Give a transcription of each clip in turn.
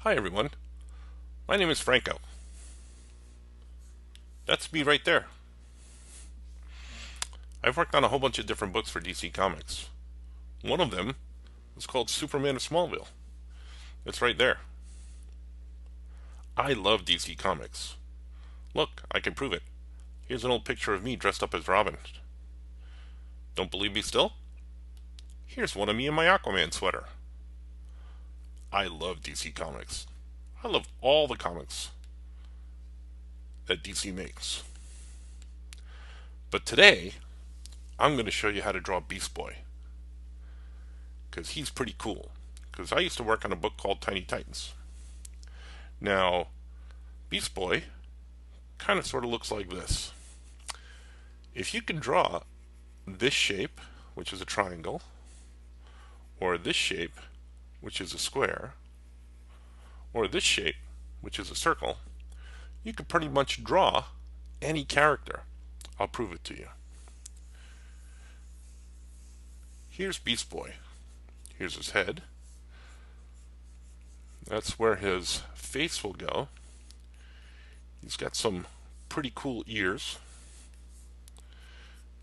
Hi everyone, my name is Franco. That's me right there. I've worked on a whole bunch of different books for DC Comics. One of them is called Superman of Smallville. It's right there. I love DC Comics. Look, I can prove it. Here's an old picture of me dressed up as Robin. Don't believe me still? Here's one of me in my Aquaman sweater. I love DC Comics. I love all the comics that DC makes. But today, I'm going to show you how to draw Beast Boy. Because he's pretty cool. Because I used to work on a book called Tiny Titans. Now, Beast Boy kind of sort of looks like this. If you can draw this shape, which is a triangle, or this shape, which is a square, or this shape, which is a circle, you can pretty much draw any character. I'll prove it to you. Here's Beast Boy. Here's his head. That's where his face will go. He's got some pretty cool ears.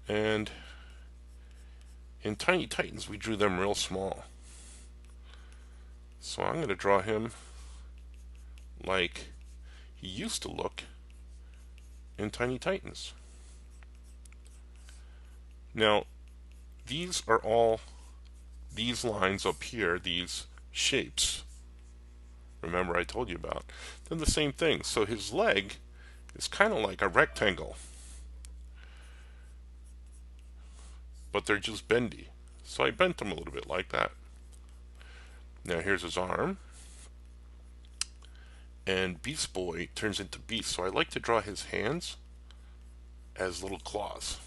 And in Tiny Titans, we drew them real small. So I'm going to draw him like he used to look in Tiny Titans. Now, these are all these lines up here, these shapes. Remember I told you about. They're the same thing. So his leg is kind of like a rectangle, but they're just bendy. So I bent them a little bit like that. Now here's his arm. And Beast Boy turns into Beast. So I like to draw his hands as little claws.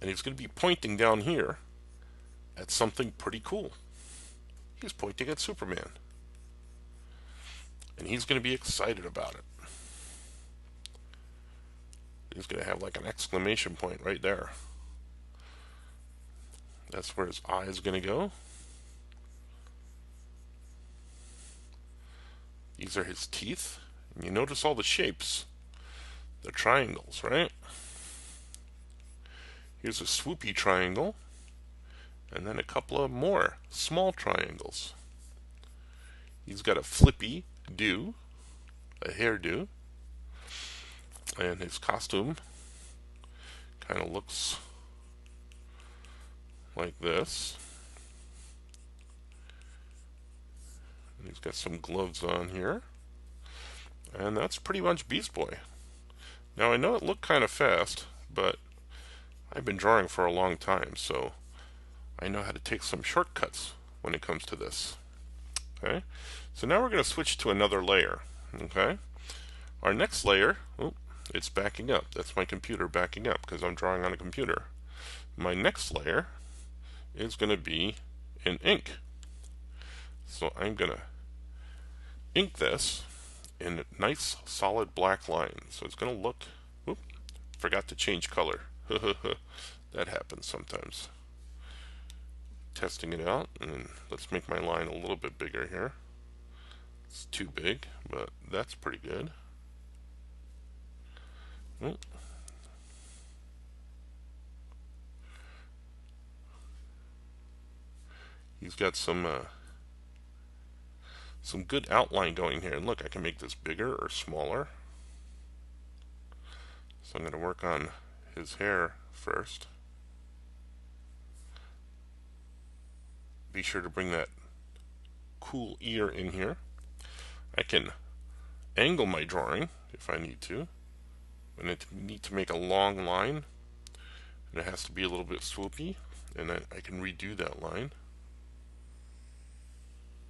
And he's going to be pointing down here at something pretty cool. He's pointing at Superman. And he's going to be excited about it. He's going to have like an exclamation point right there. That's where his eye is going to go. These are his teeth. And you notice all the shapes. They're triangles, right? Here's a swoopy triangle. And then a couple of more small triangles. He's got a flippy do, a hairdo. And his costume kind of looks like this. And he's got some gloves on here. And that's pretty much Beast Boy. Now I know it looked kind of fast, but I've been drawing for a long time, so I know how to take some shortcuts when it comes to this. Okay, so now we're going to switch to another layer. Okay, our next layer, oh, it's backing up. That's my computer backing up because I'm drawing on a computer. My next layer is going to be in ink. So I'm going to ink this in nice solid black lines. So it's going to look, whoop, forgot to change color. That happens sometimes. Testing it out, and let's make my line a little bit bigger here. It's too big, but that's pretty good. Oh. He's got some good outline going here. And look, I can make this bigger or smaller. So I'm going to work on his hair first. Be sure to bring that cool ear in here. I can angle my drawing if I need to. When I need to make a long line, and it has to be a little bit swoopy, and I can redo that line.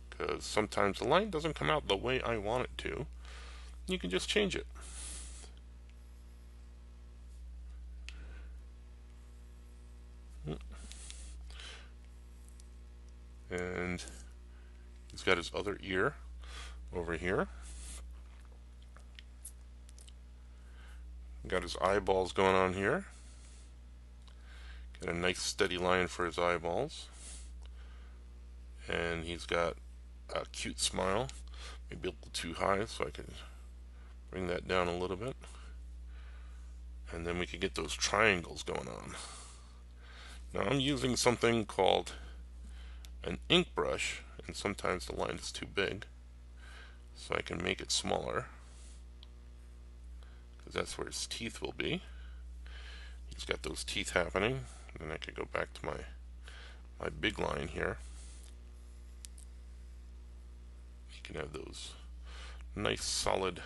Because sometimes the line doesn't come out the way I want it to. You can just change it. And he's got his other ear over here. Got his eyeballs going on here. Got a nice steady line for his eyeballs. And he's got a cute smile. maybe a little too high, so I can bring that down a little bit. And then we can get those triangles going on. Now I'm using something called an ink brush, and sometimes the line is too big, so I can make it smaller, because that's where his teeth will be. He's got those teeth happening, and then I could go back to my big line here. You can have those nice solid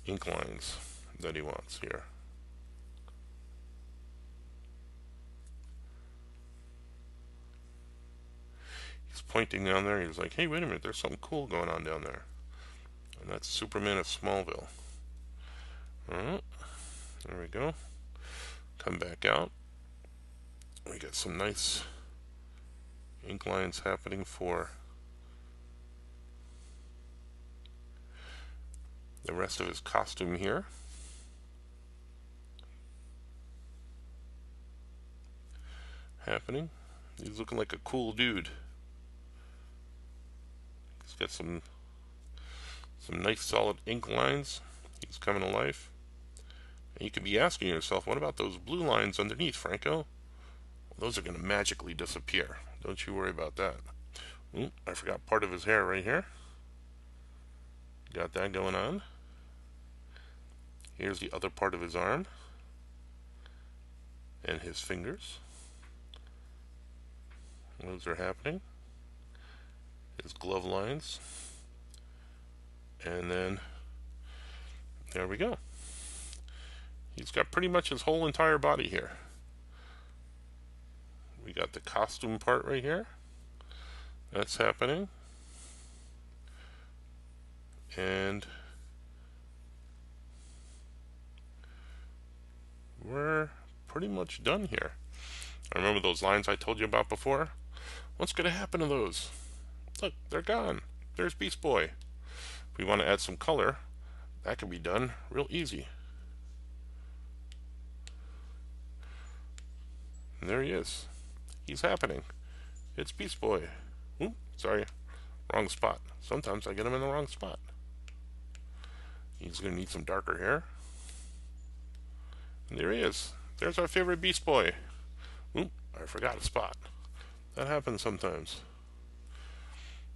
ink lines that he wants here. He's pointing down there. He's like, hey, wait a minute, there's something cool going on down there. And that's Superman of Smallville. Alright, there we go. Come back out. We got some nice ink lines happening for the rest of his costume here. Happening. He's looking like a cool dude. He's got some nice solid ink lines. He's coming to life. And you could be asking yourself, what about those blue lines underneath, Franco? Well, those are going to magically disappear. Don't you worry about that. Ooh, I forgot part of his hair right here. Got that going on. Here's the other part of his arm. And his fingers. Those are happening. His glove lines. And then, there we go. He's got pretty much his whole entire body here. We got the costume part right here. That's happening. And we're pretty much done here. I remember those lines I told you about before? What's going to happen to those? Look, they're gone. There's Beast Boy. If we want to add some color, that can be done real easy. And there he is. He's happening. It's Beast Boy. Ooh, sorry. Wrong spot. Sometimes I get him in the wrong spot. He's going to need some darker hair. And there he is. There's our favorite Beast Boy. Oop, I forgot a spot. That happens sometimes.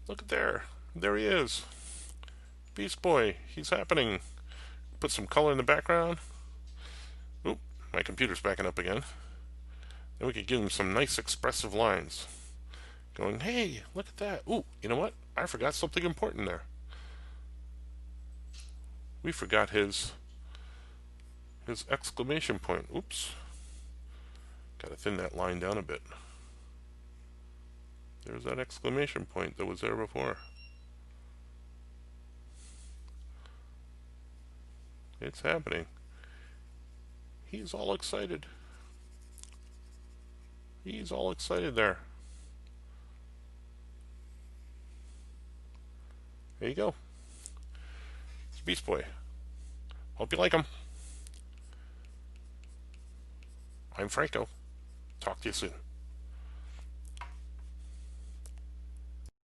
Look at there. There he is. Beast Boy. He's happening. Put some color in the background. Oop, my computer's backing up again. Then we could give him some nice expressive lines. Going, hey, look at that. Ooh, you know what? I forgot something important there. We forgot his exclamation point. Oops. Gotta thin that line down a bit. There's that exclamation point that was there before. It's happening. He's all excited. He's all excited there. There you go. It's Beast Boy. Hope you like him. I'm Franco. Talk to you soon.